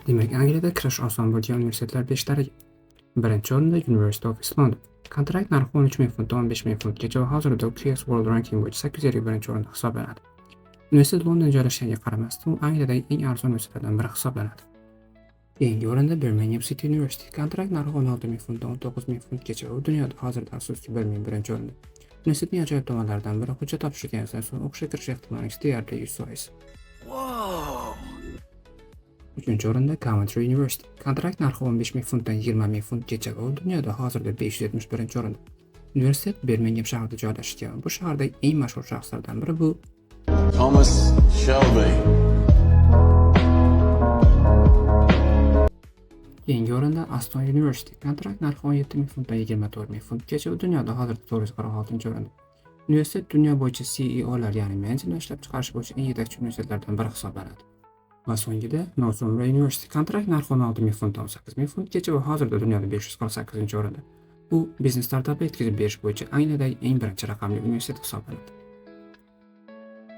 Demek, Angliyada kirish oson bo'lgan universitetlar 5 tari. Birinchi o'rinda University of East London. Kontrakt narxi 13,000 funtdan 15,000 funtgacha va hozirda QS World Ranking bo'yicha 851 o'rinda hisoblanadi. Universitet Londonda joylashganiga qaramasdan, u Angliyadagi eng arzon universitetlardan biri hisoblanadi. Keyingi o'rinda Birmingham City University. Kontrakt narxi 16,000 funtdan 19,000 funtgacha va dunyoda hozirda afsuski birinchi o'rinda. Universitetning ajoyib tomonlaridan biri hujjat topshirgandan so'ng o'qishga kirish ehtimolingiz deyarli 100%. Uchinchi o'rinda Coventry University. Kontrakt narxi 15,000 funtdan 20,000 funtgacha va dunyoda hozirda 571 o'rinda. Universitet Birmingham shahrida joylashgan. Bu shahardagi eng mashhur shaxslardan biri bu Thomas Shelby. Keyingi o'rinda Aston University. Kontrakt narxi 17,000 funtdan 24,000 funtgacha va dunyoda hozirda 446-o'rinda. Universitet dunyo bo'yicha CEO'lar, ya'ni menejmentni ishlab chiqarish bo'yicha eng yetakchi universitetlardan biri hisoblanadi. Va so'ngida Northumbria University. Kontrakt narxi 16,000 funtdan 18,000 funtgacha va hozirda dunyoda 548-o'rinda. Bu biznes startapga yetkazib berish bo'yicha Angliyadagi eng birinchi raqamli universitet hisoblanadi.